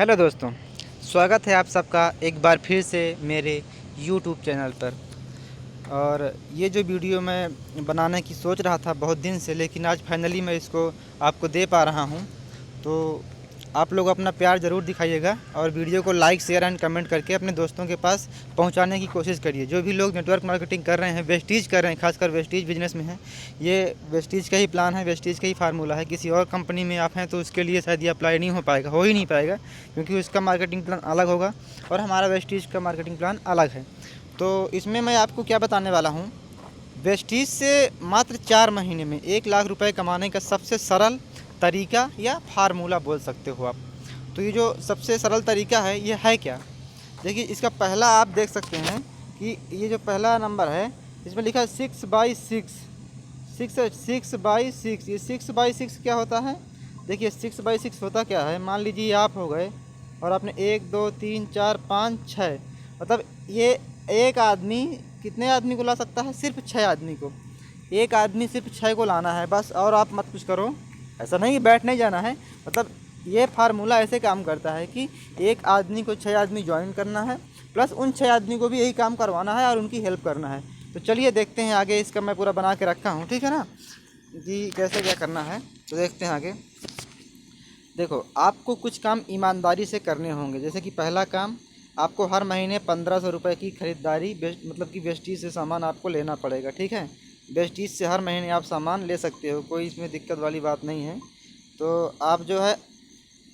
Hello दोस्तों, स्वागत है आप सबका एक बार फिर से मेरे यूट्यूब चैनल पर। और ये जो वीडियो मैं बनाने की सोच रहा था बहुत दिन से, लेकिन आज फाइनली मैं इसको आपको दे पा रहा हूँ। तो आप लोग अपना प्यार ज़रूर दिखाइएगा और वीडियो को लाइक शेयर एंड कमेंट करके अपने दोस्तों के पास पहुंचाने की कोशिश करिए। जो भी लोग नेटवर्क मार्केटिंग कर रहे हैं, वेस्टीज कर रहे हैं, खासकर वेस्टीज बिजनेस में हैं, ये वेस्टीज का ही प्लान है, वेस्टीज का ही फार्मूला है। किसी और कंपनी में आप हैं तो उसके लिए शायद ये अप्लाई नहीं हो पाएगा, हो ही नहीं पाएगा, क्योंकि उसका मार्केटिंग प्लान अलग होगा और हमारा वेस्टीज का मार्केटिंग प्लान अलग है। तो इसमें मैं आपको क्या बताने वाला हूँ, वेस्टीज से मात्र 4 महीने में 1 लाख रुपए कमाने का सबसे सरल तरीका या फार्मूला बोल सकते हो आप। तो ये जो सबसे सरल तरीका है ये है क्या? देखिए, इसका पहला आप देख सकते हैं कि ये जो पहला नंबर है इसमें लिखा है 6/6। 6/6 ये 6/6 क्या होता है? देखिए 6/6 होता क्या है, मान लीजिए आप हो गए और आपने 1 2 3 4 5 6, मतलब ये एक आदमी कितने आदमी को ला सकता है? सिर्फ 6 आदमी को। एक आदमी सिर्फ 6 को लाना है बस, और आप मत कुछ करो। ऐसा नहीं बैठ नहीं जाना है, मतलब ये फार्मूला ऐसे काम करता है कि एक आदमी को 6 आदमी ज्वाइन करना है, प्लस उन 6 आदमी को भी यही काम करवाना है और उनकी हेल्प करना है। तो चलिए देखते हैं आगे, इसका मैं पूरा बना के रखा हूँ, ठीक है ना, कि कैसे क्या करना है। तो देखते हैं आगे। देखो, आपको कुछ काम ईमानदारी से करने होंगे। जैसे कि पहला काम, आपको हर महीने 1500 रुपये की ख़रीदारी मतलब कि वेस्टीज से सामान आपको लेना पड़ेगा, ठीक है। वेस्टीज से हर महीने आप सामान ले सकते हो, कोई इसमें दिक्कत वाली बात नहीं है। तो आप जो है,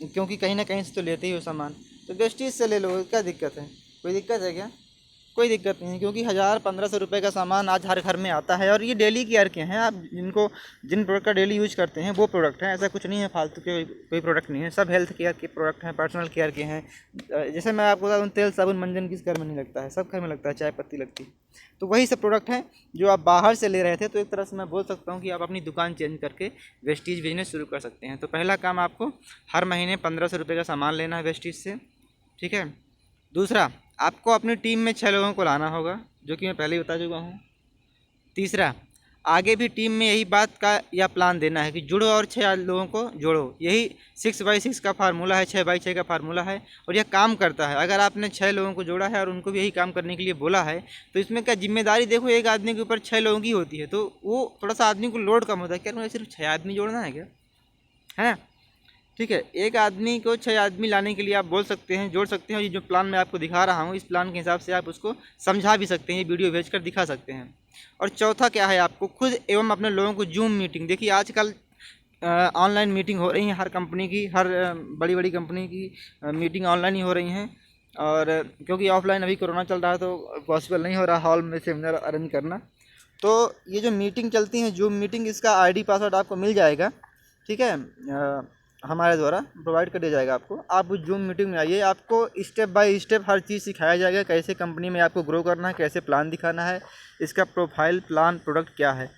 क्योंकि कहीं ना कहीं से तो लेते ही हो सामान, तो वेस्टीज से ले लो, क्या दिक्कत है? कोई दिक्कत है क्या? कोई दिक्कत नहीं है, क्योंकि 1000-1500 रुपये का सामान आज हर घर में आता है और ये डेली केयर के हैं। आप जिन प्रोडक्ट का डेली यूज करते हैं वो प्रोडक्ट हैं, ऐसा कुछ नहीं है फालतू के कोई प्रोडक्ट नहीं है, सब हेल्थ केयर के प्रोडक्ट हैं, पर्सनल केयर के हैं। जैसे मैं आपको बता दूँ, तेल साबुन मंजन किस घर में नहीं लगता है? सब घर में लगता है, चाय पत्ती लगती है। तो वही सब प्रोडक्ट हैं जो आप बाहर से ले रहे थे। तो एक तरह से मैं बोल सकता हूँ कि आप अपनी दुकान चेंज करके वेस्टीज बिजनेस शुरू कर सकते हैं। तो पहला काम, आपको हर महीने 1500 रुपये का सामान लेना है वेस्टीज से, ठीक है। दूसरा, आपको अपनी टीम में 6 लोगों को लाना होगा, जो कि मैं पहले ही बता चुका हूँ। तीसरा, आगे भी टीम में यही बात का या प्लान देना है कि जुड़ो और 6 लोगों को जोड़ो। यही 6/6 का फार्मूला है, 6/6 का फार्मूला है, और यह काम करता है। अगर आपने 6 लोगों को जोड़ा है और उनको भी यही काम करने के लिए बोला है, तो इसमें क्या जिम्मेदारी, देखो, एक आदमी के ऊपर 6 लोगों की होती है, तो वो थोड़ा सा आदमी को लोड कम होता है। क्या मुझे सिर्फ 6 आदमी जोड़ना है क्या? है ना? ठीक है, एक आदमी को 6 आदमी लाने के लिए आप बोल सकते हैं, जोड़ सकते हैं। ये जो प्लान मैं आपको दिखा रहा हूँ, इस प्लान के हिसाब से आप उसको समझा भी सकते हैं, ये वीडियो भेजकर दिखा सकते हैं। और चौथा क्या है, आपको खुद एवं अपने लोगों को जूम मीटिंग, देखिए आजकल ऑनलाइन मीटिंग हो रही है हर कंपनी की, हर बड़ी बड़ी कंपनी की मीटिंग ऑनलाइन ही हो रही हैं। और क्योंकि ऑफलाइन अभी कोरोना चल रहा है तो पॉसिबल नहीं हो रहा हॉल में सेमिनार अरेंज करना। तो ये जो मीटिंग चलती है जूम मीटिंग, इसका आईडी पासवर्ड आपको मिल जाएगा, ठीक है। हमारे द्वारा प्रोवाइड कर दिया जाएगा आपको। आप उस जूम मीटिंग में आइए, आपको स्टेप बाय स्टेप हर चीज़ सिखाया जाएगा, कैसे कंपनी में आपको ग्रो करना है, कैसे प्लान दिखाना है, इसका प्रोफाइल प्लान प्रोडक्ट क्या है।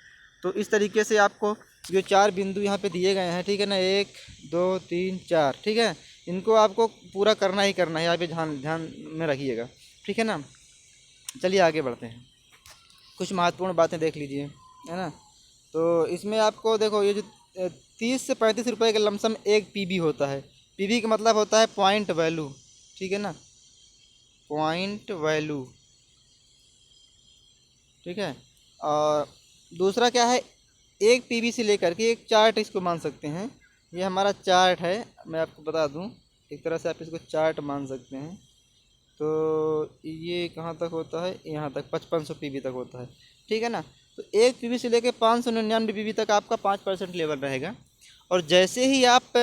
तो इस तरीके से आपको जो 4 बिंदु यहाँ पे दिए गए हैं, ठीक है ना, 1 2 3 4, ठीक है, इनको आपको पूरा करना ही करना है। यहाँ पे ध्यान ध्यान में रखिएगा, ठीक है ना। चलिए आगे बढ़ते हैं, कुछ महत्वपूर्ण बातें देख लीजिए, है ना। तो इसमें आपको देखो, ये जो 30 से 35 रुपए का लमसम एक पीबी होता है। पीबी का मतलब होता है पॉइंट वैल्यू, ठीक है ना, पॉइंट वैल्यू, ठीक है। और दूसरा क्या है, एक पीबी से लेकर के एक चार्ट इसको मान सकते हैं। ये हमारा चार्ट है, मैं आपको बता दूं, एक तरह से आप इसको चार्ट मान सकते हैं। तो ये कहाँ तक होता है? यहाँ तक 5500 पीबी तक होता है, ठीक है ना। तो एक पीबी से लेकर 599 पीबी तक आपका 5% लेवल रहेगा। और जैसे ही आप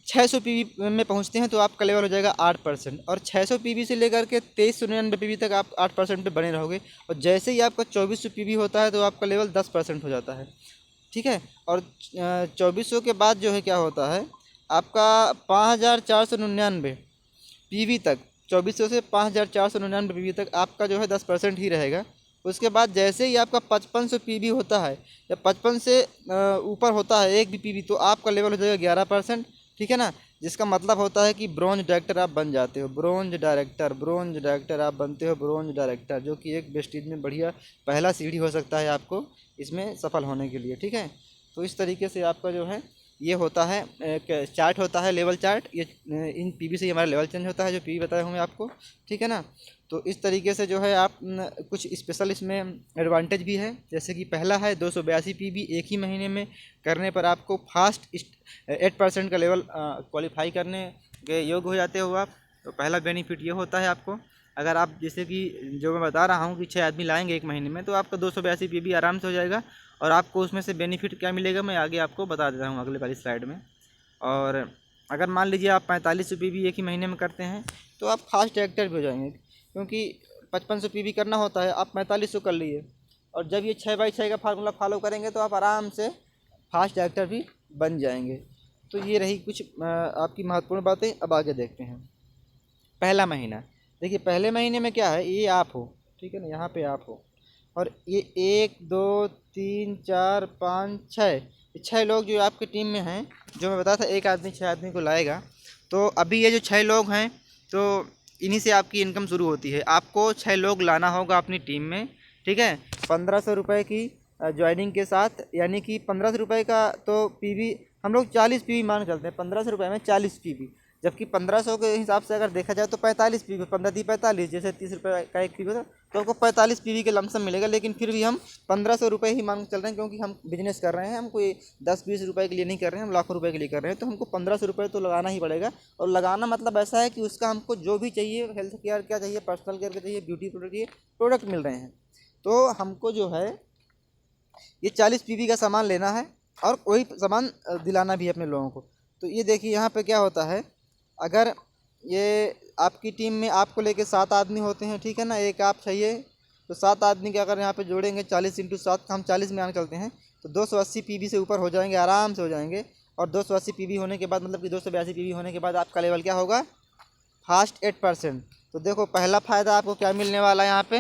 600 पीबी में पहुंचते हैं तो आपका लेवल हो जाएगा 8%। और 600 पीबी से लेकर के 2399 पीबी तक आप 8% पे बने रहोगे। और जैसे ही आपका 2400 पीबी होता है तो आपका लेवल 10% हो जाता है, ठीक है। और 2400 के बाद जो है क्या होता है, आपका 5499 पीवी तक, 2400 से 5499 पीवी तक आपका जो है 10% ही रहेगा। उसके बाद जैसे ही आपका 5500 पीवी होता है या 55 से ऊपर होता है एक भी पीवी, तो आपका लेवल हो जाएगा 11%, ठीक है ना। जिसका मतलब होता है कि ब्रोंज डायरेक्टर आप बन जाते हो, ब्रोंज डायरेक्टर, ब्रोंज डायरेक्टर आप बनते हो, ब्रोंज डायरेक्टर, जो कि एक वेस्टीज में बढ़िया पहला सीढ़ी हो सकता है आपको इसमें सफल होने के लिए, ठीक है। तो इस तरीके से आपका जो है ये होता है एक चार्ट होता है, लेवल चार्ट। ये इन पीवी से ही हमारा लेवल चेंज होता है, जो पीवी बताया हूँ मैं आपको, ठीक है ना। तो इस तरीके से जो है आप कुछ स्पेशल इसमें एडवांटेज भी है। जैसे कि पहला है 282 पीवी एक ही महीने में करने पर आपको फास्ट 8% का लेवल क्वालिफाई करने के योग्य हो जाते हो आप। तो पहला बेनिफिट ये होता है आपको। अगर आप जैसे कि जो मैं बता रहा हूँ कि 6 आदमी लाएंगे एक महीने में, तो आपका 282 पीवी आराम से हो जाएगा। और आपको उसमें से बेनिफिट क्या मिलेगा मैं आगे आपको बता देता हूँ अगले वाली स्लाइड में। और अगर मान लीजिए आप 45 पीवी एक ही महीने में करते हैं तो आप फास्ट एक्टर भी हो जाएंगे, क्योंकि 5500 पीवी करना होता है, आप 4500 कर लिए। और जब ये 6/6 का फार्मूला फॉलो करेंगे तो आप आराम से फास्ट एक्टर भी बन जाएंगे। तो ये रही कुछ आपकी महत्वपूर्ण बातें। अब आगे देखते हैं। पहला महीना, देखिए पहले महीने में क्या है, ये आप हो, ठीक है ना, यहाँ पे आप हो, और ये 1 2 3 4 5 6, 6 लोग जो आपकी टीम में हैं। जो मैं बताया था एक आदमी 6 आदमी को लाएगा, तो अभी ये जो 6 लोग हैं, तो इन्हीं से आपकी इनकम शुरू होती है। आपको 6 लोग लाना होगा अपनी टीम में, ठीक है। 1500 रुपये की ज्वाइनिंग के साथ, यानी कि 1500 रुपये का तो पीवी हम लोग 40 पीवी मान चलते हैं, 1500 रुपये में 40 पीवी। जबकि 1500 के हिसाब से अगर देखा जाए तो 45 पीवी, 15 दी 45, जैसे 30 रुपये का एक पीवी होता तो आपको 45 पीवी के लमसम मिलेगा। लेकिन फिर भी हम 1500 रुपये ही मांग चल रहे हैं, क्योंकि हम बिजनेस कर रहे हैं, हम कोई 10-20 रुपये के लिए नहीं कर रहे हैं, हम लाखों रुपये के लिए कर रहे हैं। तो हमको 1500 रुपये तो लगाना ही पड़ेगा। और लगाना मतलब ऐसा है कि उसका हमको जो भी चाहिए, हेल्थ केयर क्या चाहिए, पर्सनल केयर का चाहिए, ब्यूटी प्रोडक्ट चाहिए, प्रोडक्ट मिल रहे हैं। तो हमको जो है ये 40 पीवी का सामान लेना है और वही सामान दिलाना भी है अपने लोगों को। तो ये देखिए यहाँ पे क्या होता है, अगर ये आपकी टीम में आपको लेके 7 आदमी होते हैं, ठीक है ना, एक आप चाहिए, तो 7 आदमी के अगर यहाँ पे जोड़ेंगे 40 × 7 हम 40 में आने चलते हैं, तो 280 पीवी से ऊपर हो जाएंगे, आराम से हो जाएंगे। और 280 पीवी होने के बाद, मतलब कि 282 पीवी होने के बाद आपका लेवल क्या होगा, फास्ट 8%। तो देखो पहला फ़ायदा आपको क्या मिलने वाला है यहाँ पे,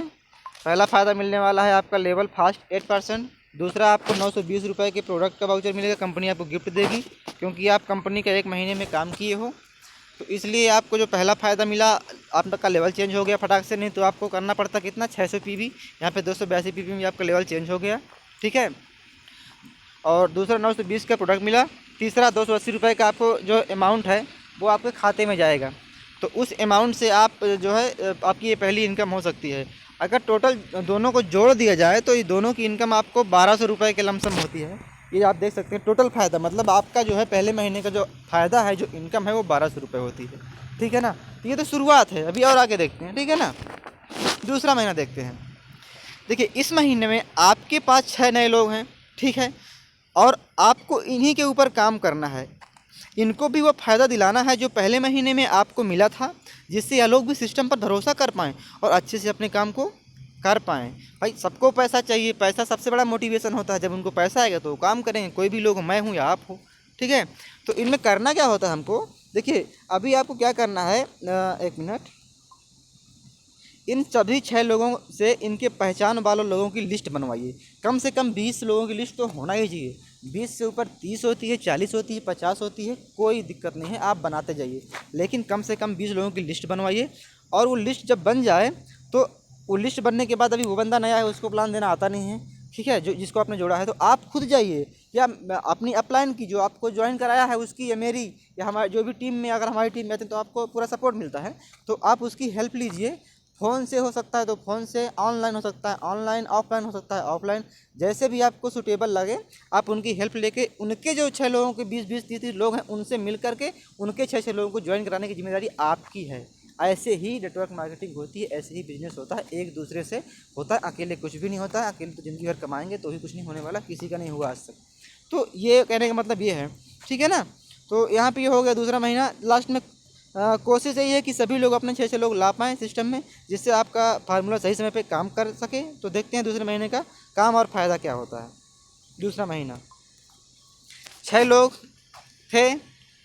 पहला फ़ायदा मिलने वाला है आपका लेवल फास्ट 8%। दूसरा, आपको 920 रुपये के प्रोडक्ट का वाउचर मिलेगा, कंपनी आपको गिफ्ट देगी, क्योंकि आप कंपनी का 1 महीने में काम किए हो। तो इसलिए आपको जो पहला फ़ायदा मिला, आपका लेवल चेंज हो गया फटाक से। नहीं तो आपको करना पड़ता कितना, 600 पीवी, यहाँ पे 282 पीवी में आपका लेवल चेंज हो गया, ठीक है। और दूसरा 920 का प्रोडक्ट मिला। तीसरा 280 रुपये का आपको जो अमाउंट है वो आपके खाते में जाएगा। तो उस अमाउंट से आप जो है आपकी ये पहली इनकम हो सकती है। अगर टोटल दोनों को जोड़ दिया जाए तो ये दोनों की इनकम आपको 1200 रुपये के लमसम होती है। ये आप देख सकते हैं टोटल फ़ायदा, मतलब आपका जो है पहले महीने का जो फ़ायदा है, जो इनकम है, वो 1200 रुपये होती है, ठीक है ना। तो ये तो शुरुआत है, अभी और आगे देखते हैं, ठीक है ना। दूसरा महीना देखते हैं। देखिए इस महीने में आपके पास 6 नए लोग हैं, ठीक है, और आपको इन्हीं के ऊपर काम करना है। इनको भी वो फ़ायदा दिलाना है जो पहले महीने में आपको मिला था, जिससे यह लोग भी सिस्टम पर भरोसा कर पाएँ और अच्छे से अपने काम को कर पाएँ। भाई सबको पैसा चाहिए, पैसा सबसे बड़ा मोटिवेशन होता है। जब उनको पैसा आएगा तो वो काम करेंगे, कोई भी लोग, मैं हूँ या आप हो, ठीक है। तो इनमें करना क्या होता है हमको, देखिए अभी आपको क्या करना है, 1 मिनट, इन सभी 6 लोगों से इनके पहचान वालों लोगों की लिस्ट बनवाइए। कम से कम 20 लोगों की लिस्ट तो होना ही चाहिए। 20 से ऊपर 30 होती है, 40 होती है, 50 होती है, कोई दिक्कत नहीं है, आप बनाते जाइए। लेकिन कम से कम 20 लोगों की लिस्ट बनवाइए। और वो लिस्ट जब बन जाए तो वो लिस्ट बनने के बाद, अभी वो बंदा नया है, उसको प्लान देना आता नहीं है, ठीक है, जो जिसको आपने जोड़ा है, तो आप खुद जाइए या अपनी अपलाइन की, जो आपको ज्वाइन कराया है उसकी, या मेरी, या हमारे जो भी टीम में, अगर हमारी टीम में आते हैं तो आपको पूरा सपोर्ट मिलता है, तो आप उसकी हेल्प लीजिए। फ़ोन से हो सकता है तो फ़ोन से, ऑनलाइन हो सकता है ऑनलाइन, ऑफलाइन हो सकता है ऑफलाइन, जैसे भी आपको सूटेबल लगे आप उनकी हेल्प लेके, उनके जो 6 लोगों के 20-20 30-30 लोग हैं उनसे मिल करके उनके 6 लोगों को ज्वाइन कराने की जिम्मेदारी आपकी है। ऐसे ही नेटवर्क मार्केटिंग होती है, ऐसे ही बिजनेस होता है, एक दूसरे से होता है। अकेले कुछ भी नहीं होता है, अकेले तो ज़िंदगी भर कमाएंगे तो ही कुछ नहीं होने वाला, किसी का नहीं हुआ आज तक। तो ये कहने का मतलब ये है, ठीक है ना। तो यहाँ पे ये हो गया दूसरा महीना। लास्ट में कोशिश यही है कि सभी लोग अपने 6 लोग ला पाएँ सिस्टम में, जिससे आपका फार्मूला सही समय पे काम कर सके। तो देखते हैं दूसरे महीने का काम और फ़ायदा क्या होता है। दूसरा महीना, 6 लोग थे,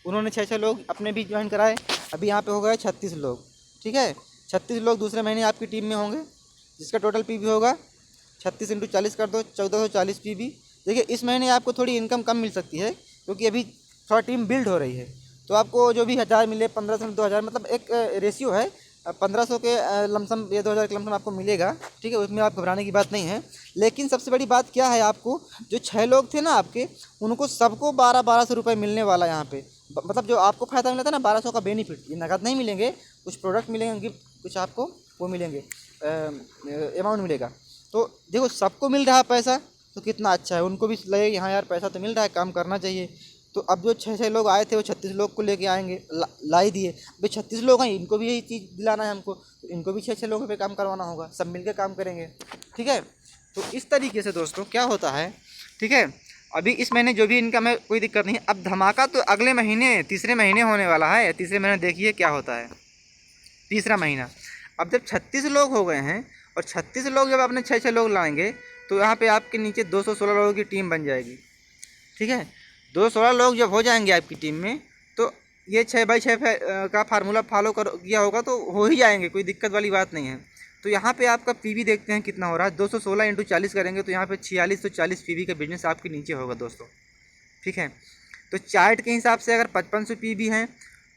उन्होंने 6 लोग अपने भी ज्वाइन कराए, अभी यहाँ पे हो गए 36 लोग, ठीक है। 36 लोग दूसरे महीने आपकी टीम में होंगे, जिसका टोटल पीवी होगा 36 × 40 कर दो, 1440 पीवी। देखिए इस महीने आपको थोड़ी इनकम कम मिल सकती है, क्योंकि अभी थोड़ा टीम बिल्ड हो रही है। तो आपको जो भी 1000 मिले, 1500 2000, मतलब एक रेशियो है, 1500 के लमसम या 2000 के लमसम आपको मिलेगा, ठीक है, उसमें आप घबराने की बात नहीं है। लेकिन सबसे बड़ी बात क्या है, आपको जो 6 लोग थे ना आपके, उनको सबको 1200 रुपये मिलने वाला है यहाँ पे। मतलब जो आपको फ़ायदा मिला था ना 1200 का बेनिफिट, ये नकद नहीं मिलेंगे, कुछ प्रोडक्ट मिलेंगे, गिफ्ट कुछ आपको वो मिलेंगे, अमाउंट मिलेगा। तो देखो सबको मिल रहा है पैसा, तो कितना अच्छा है, उनको भी लगे हाँ यार पैसा तो मिल रहा है, काम करना चाहिए। तो अब जो 6 लोग आए थे वो 36 लोग को लेके आएंगे, ला ही दिए। भाई 36 लोग हैं, इनको भी यही चीज़ दिलाना है हमको, तो इनको भी 6 लोगों पे काम करवाना होगा, सब मिलकर काम करेंगे, ठीक है। तो इस तरीके से दोस्तों क्या होता है, ठीक है। अभी इस महीने जो भी इनकम है कोई दिक्कत नहीं। अब धमाका तो अगले महीने तीसरे महीने होने वाला है। तीसरे महीने देखिए क्या होता है, तीसरा महीना। अब जब 36 लोग हो गए हैं और 36 लोग जब अपने 6 लोग लाएंगे, तो यहाँ पे आपके नीचे 216 लोगों की टीम बन जाएगी, ठीक है। 216 लोग जब हो जाएंगे आपकी टीम में, तो ये 6x6 का फार्मूला फॉलो कर किया होगा तो हो ही जाएंगे, कोई दिक्कत वाली बात नहीं है। तो यहाँ पे आपका पीवी देखते हैं कितना हो रहा है, 216 इंटू 40 करेंगे तो यहाँ पे 4640 पीवी का बिजनेस आपके नीचे होगा दोस्तों, ठीक है। तो चार्ट के हिसाब से अगर 5500 पीवी हैं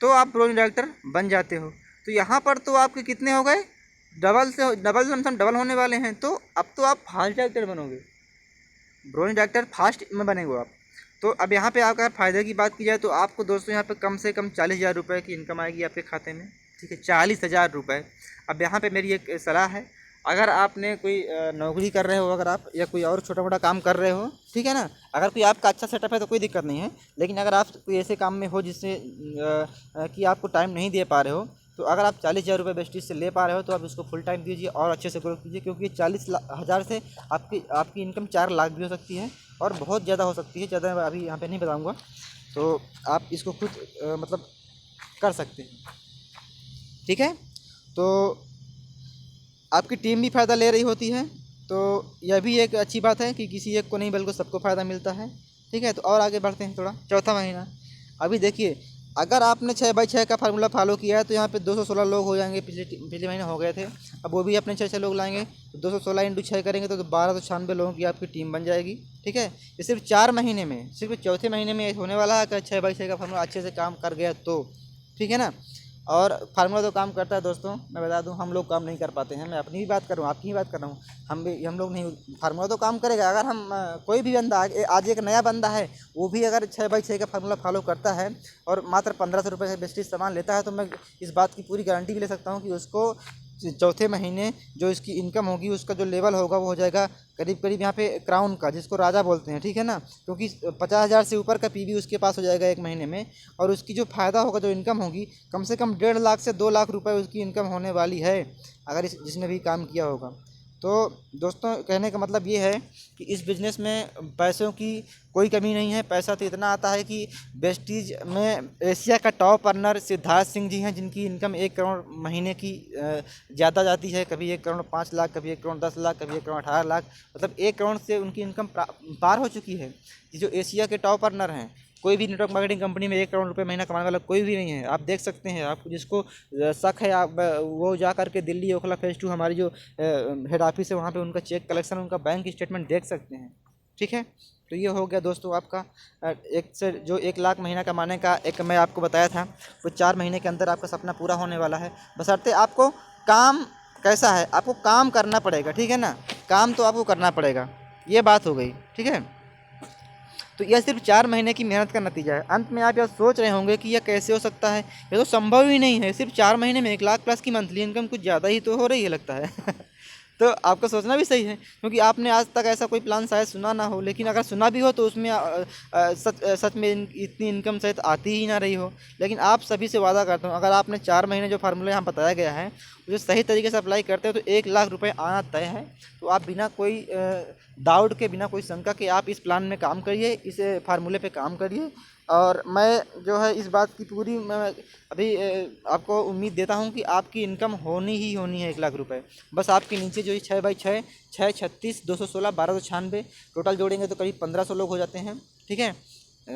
तो आप ब्रोंज डायरेक्टर बन जाते हो। तो यहाँ पर तो आपके कितने हो गए, डबल लमसम डबल होने वाले हैं। तो अब तो आप फास्ट डायरेक्टर बनोगे, ब्रोंज डायरेक्टर फास्ट में बनेंगे आप। तो अब यहाँ पे अगर फ़ायदे की बात की जाए तो आपको दोस्तों यहाँ पे कम से कम 40,000 रुपये की इनकम आएगी आपके खाते में, ठीक है, 40,000 रुपये। अब यहाँ पे मेरी एक सलाह है, अगर आपने कोई नौकरी कर रहे हो, अगर आप या कोई और छोटा मोटा काम कर रहे हो, ठीक है ना, अगर कोई आपका अच्छा सेटअप है तो कोई दिक्कत नहीं है। लेकिन अगर आप कोई ऐसे काम में हो जिससे कि आपको टाइम नहीं दे पा रहे हो, तो अगर आप 40,000 रुपये वेस्टेज से ले पा रहे हो तो आप इसको फुल टाइम दीजिए और अच्छे से ग्रो कीजिए, क्योंकि 40,000 से आपकी इनकम 4 लाख भी हो सकती है और बहुत ज़्यादा हो सकती है। ज़्यादा मैं अभी यहाँ पे नहीं बताऊँगा, तो आप इसको खुद मतलब कर सकते हैं, ठीक है। तो आपकी टीम भी फ़ायदा ले रही होती है, तो यह भी एक अच्छी बात है कि किसी एक को नहीं बल्कि सबको फ़ायदा मिलता है, ठीक है। तो और आगे बढ़ते हैं थोड़ा, चौथा महीना। अभी देखिए, अगर आपने 6x6 का फार्मूला फॉलो किया है तो यहाँ पे 216 लोग हो जाएंगे, पिछले महीने हो गए थे। अब वो भी अपने 6 लोग लाएंगे, तो 216 इंटू 6 करेंगे तो 1296 लोगों की आपकी टीम बन जाएगी, ठीक है। ये सिर्फ 4 महीने में, सिर्फ चौथे महीने में होने वाला है। अगर 6x6 का फार्मूला अच्छे से काम कर गया तो, ठीक है ना। और फार्मूला तो काम करता है दोस्तों, मैं बता दूं, हम लोग काम नहीं कर पाते हैं। मैं अपनी भी बात कर रहा हूँ, आपकी भी बात कर रहा हूँ, हम लोग नहीं। फार्मूला तो काम करेगा। अगर हम कोई भी बंदा आज एक नया बंदा है, वो भी अगर 6x6 का फार्मूला फॉलो करता है और मात्र 1500 रुपये से वेस्टेज सामान लेता है, तो मैं इस बात की पूरी गारंटी भी ले सकता हूँ कि उसको चौथे महीने जो इसकी इनकम होगी, उसका जो लेवल होगा वो हो जाएगा करीब करीब यहाँ पे क्राउन का, जिसको राजा बोलते हैं, ठीक है ना। क्योंकि 50,000 से ऊपर का पीवी उसके पास हो जाएगा एक महीने में, और उसकी जो फ़ायदा होगा, जो इनकम होगी, कम से कम 1.5 लाख से 2 लाख रुपए उसकी इनकम होने वाली है, अगर जिसने भी काम किया होगा। तो दोस्तों कहने का मतलब ये है कि इस बिज़नेस में पैसों की कोई कमी नहीं है। पैसा तो इतना आता है कि वेस्टीज में एशिया का टॉप अर्नर सिद्धार्थ सिंह जी हैं, जिनकी इनकम 1 करोड़ महीने की ज़्यादा जाती है। कभी 1 करोड़ 5 लाख, कभी 1 करोड़ 10 लाख, कभी 1 करोड़ 18 लाख, मतलब 1 करोड़ से उनकी इनकम पार हो चुकी है। ये जो एशिया के टॉप अर्नर हैं, कोई भी नेटवर्क मार्केटिंग कंपनी में 1 करोड़ रुपए महीना कमाने वाला कोई भी नहीं है। आप देख सकते हैं, आपको जिसको शक है, आप वो जा करके दिल्ली ओखला फेज 2 हमारी जो हेड ऑफिस है, वहाँ पे उनका चेक कलेक्शन, उनका बैंक स्टेटमेंट देख सकते हैं, ठीक है। तो ये हो गया दोस्तों आपका एक से जो 1 लाख महीना कमाने का एक मैं आपको बताया था, वो 4 महीने के अंदर आपका सपना पूरा होने वाला है। बशर्ते आपको काम कैसा है, आपको काम करना पड़ेगा, ठीक है ना। काम तो आपको करना पड़ेगा, ये बात हो गई, ठीक है। तो यह सिर्फ 4 महीने की मेहनत का नतीजा है। अंत में आप यह सोच रहे होंगे कि यह कैसे हो सकता है, यह तो संभव ही नहीं है। सिर्फ 4 महीने में 1 लाख प्लस की मंथली इनकम कुछ ज़्यादा ही तो हो रही है लगता है तो आपका सोचना भी सही है, क्योंकि आपने आज तक ऐसा कोई प्लान शायद सुना ना हो। लेकिन अगर सुना भी हो तो उसमें सच में इतनी इनकम शायद आती ही ना रही हो। लेकिन आप सभी से वादा करता हूँ, अगर आपने 4 महीने जो फार्मूला यहाँ बताया गया है उसे सही तरीके से अप्लाई करते हो तो 1 लाख रुपए आना तय है। तो आप बिना कोई डाउट के, बिना कोई शंका के आप इस प्लान में काम करिए, इस फार्मूले पे काम करिए। और मैं जो है इस बात की पूरी मैं अभी आपको उम्मीद देता हूं कि आपकी इनकम होनी ही होनी है 1 लाख रुपए। बस आपके नीचे जो 6x6, 6, 36, 216, 1296 टोटल जोड़ेंगे तो करीब 1500 लोग हो जाते हैं, ठीक है।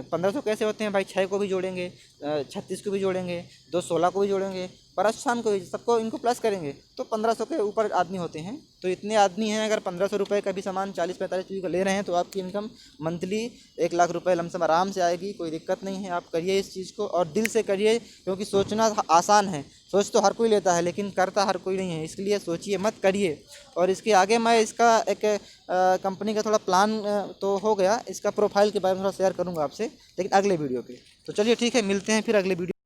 1500 कैसे होते हैं भाई, 6 को भी जोड़ेंगे, 36 को भी जोड़ेंगे, 216 को भी जोड़ेंगे, परेशान को सबको इनको प्लस करेंगे तो 1500 के ऊपर आदमी होते हैं। तो इतने आदमी हैं, अगर 1500 रुपये का भी सामान 40-45 चीज़ का ले रहे हैं तो आपकी इनकम मंथली 1 लाख रुपये लमसम आराम से आएगी। कोई दिक्कत नहीं है, आप करिए इस चीज़ को और दिल से करिए, क्योंकि सोचना आसान है, सोच तो हर कोई लेता है लेकिन करता हर कोई नहीं है। इसलिए सोचिए मत, करिए। और इसके आगे मैं इसका एक कंपनी का थोड़ा प्लान तो हो गया, इसका प्रोफाइल के बारे में थोड़ा शेयर करूँगा आपसे, लेकिन अगले वीडियो पे। तो चलिए ठीक है, मिलते हैं फिर अगले वीडियो।